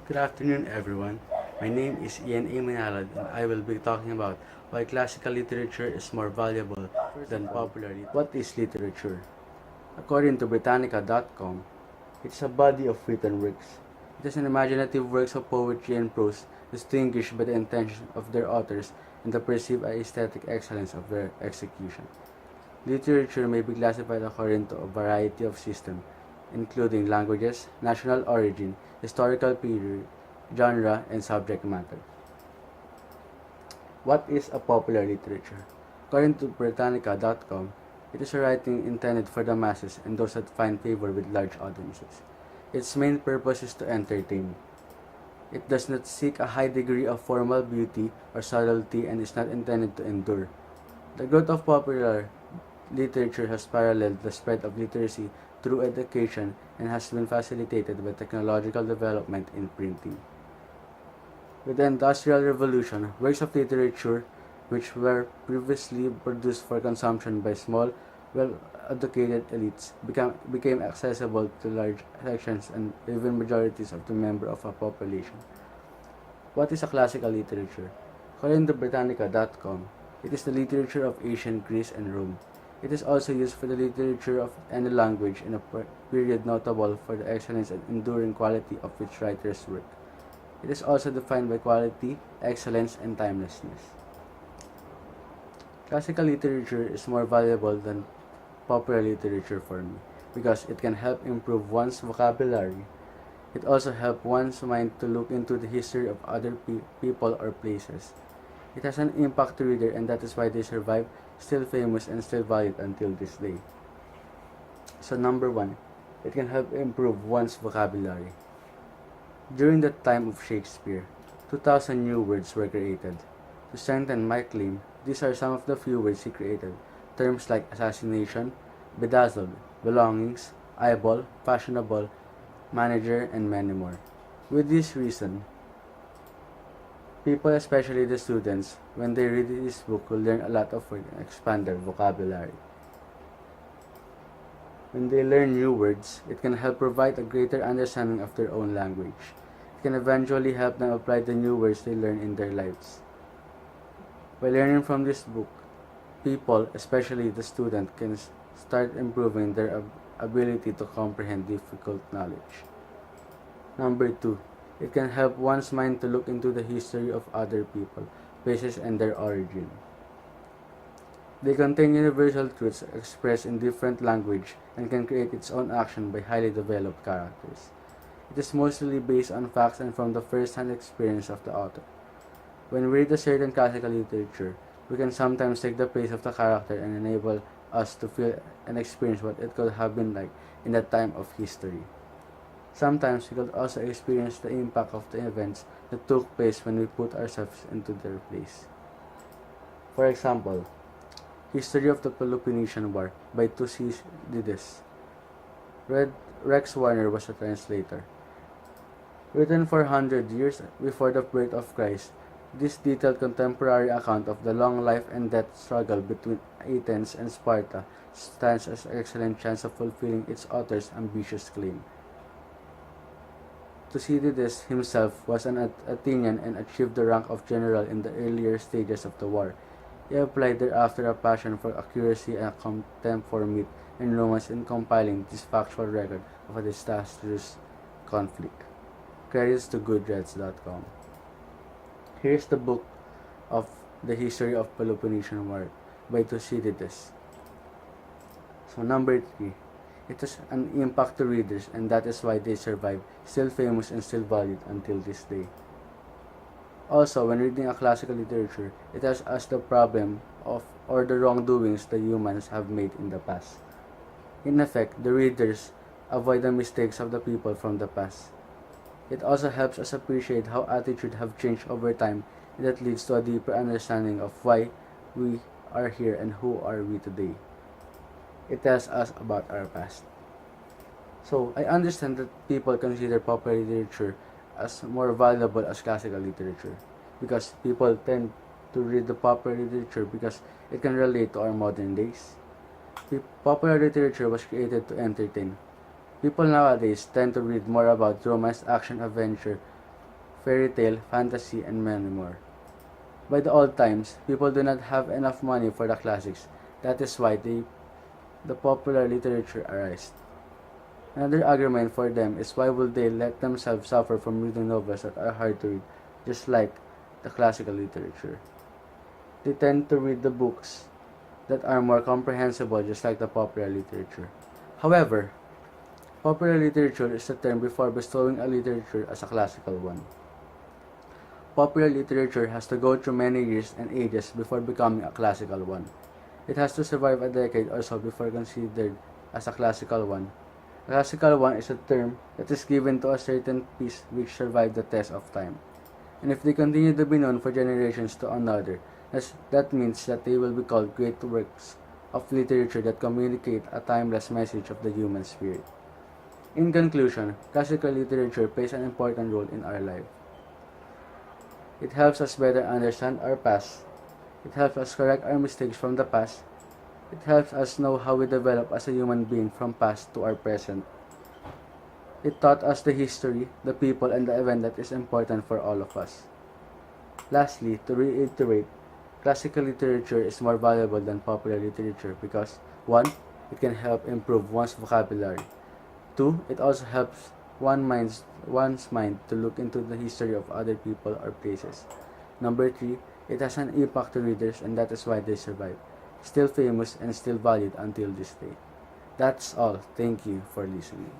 Good afternoon, everyone. My name is Ian A. Manalad, and I will be talking about why classical literature is more valuable than popular literature. What is literature? According to Britannica.com, it's a body of written works. It is an imaginative works of poetry and prose distinguished by the intention of their authors and the perceived aesthetic excellence of their execution. Literature may be classified according to a variety of systems, including languages, national origin, historical period, genre, and subject matter. What is a popular literature? According to Britannica.com, it is a writing intended for the masses and those that find favor with large audiences. Its main purpose is to entertain. It does not seek a high degree of formal beauty or subtlety and is not intended to endure. The growth of popular literature has paralleled the spread of literacy through education and has been facilitated by technological development in printing. With the Industrial Revolution, works of literature which were previously produced for consumption by small, well-educated elites became accessible to large sections and even majorities of the members of a population. What is a classical literature? According to Britannica.com, it is the literature of ancient Greece and Rome. It is also used for the literature of any language in a period notable for the excellence and enduring quality of its writer's work. It is also defined by quality, excellence, and timelessness. Classical literature is more valuable than popular literature for me because it can help improve one's vocabulary. It also helps one's mind to look into the history of other people or places. It has an impact to reader, and that is why they survive, still famous, and still valued until this day. So number 1, it can help improve one's vocabulary. During the time of Shakespeare, 2,000 new words were created. To strengthen my claim, these are some of the few words he created. Terms like assassination, bedazzled, belongings, eyeball, fashionable, manager, and many more. With this reason, people, especially the students, when they read this book, will learn a lot of words and expand their vocabulary. When they learn new words, it can help provide a greater understanding of their own language. It can eventually help them apply the new words they learn in their lives. By learning from this book, people, especially the student, can start improving their ability to comprehend difficult knowledge. Number 2, it can help one's mind to look into the history of other people, places, and their origin. They contain universal truths expressed in different language and can create its own action by highly developed characters. It is mostly based on facts and from the first-hand experience of the author. When we read a certain classical literature, we can sometimes take the place of the character and enable us to feel and experience what it could have been like in that time of history. Sometimes we could also experience the impact of the events that took place when we put ourselves into their place. For example, History of the Peloponnesian War by Thucydides. Rex Warner was a translator. Written 400 years before the birth of Christ, this detailed contemporary account of the long life and death struggle between Athens and Sparta stands as an excellent chance of fulfilling its author's ambitious claim. Thucydides himself was an Athenian and achieved the rank of general in the earlier stages of the war. He applied thereafter a passion for accuracy and a contempt for myth and romance in compiling this factual record of a disastrous conflict. Credits to Goodreads.com. Here is the book of the History of Peloponnesian War by Thucydides. So number 3, it has an impact to readers, and that is why they survive, still famous and still valued until this day. Also, when reading a classical literature, it has us the problem of or the wrongdoings the humans have made in the past. In effect, the readers avoid the mistakes of the people from the past. It also helps us appreciate how attitudes have changed over time, and that leads to a deeper understanding of why we are here and who are we today. It tells us about our past. So, I understand that people consider popular literature as more valuable as classical literature because people tend to read the popular literature because it can relate to our modern days. Popular literature was created to entertain. People nowadays tend to read more about romance, action, adventure, fairy tale, fantasy, and many more. By the old times, people do not have enough money for the classics. That is why the popular literature arose. Another argument for them is why would they let themselves suffer from reading novels that are hard to read, just like the classical literature. They tend to read the books that are more comprehensible, just like the popular literature. However, popular literature is the term before bestowing a literature as a classical one. Popular literature has to go through many years and ages before becoming a classical one. It has to survive a decade or so before considered as a classical one. A classical one is a term that is given to a certain piece which survived the test of time. And if they continue to be known for generations to another, that means that they will be called great works of literature that communicate a timeless message of the human spirit. In conclusion, classical literature plays an important role in our life. It helps us better understand our past. It helps us correct our mistakes from the past. It helps us know how we develop as a human being from past to our present. It taught us the history, the people, and the event that is important for all of us. Lastly, to reiterate, classical literature is more valuable than popular literature because 1. It can help improve one's vocabulary. 2. It also helps one's mind to look into the history of other people or places. Number 3. It has an impact to readers and that is why they survive. Still famous and still valued until this day. That's all. Thank you for listening.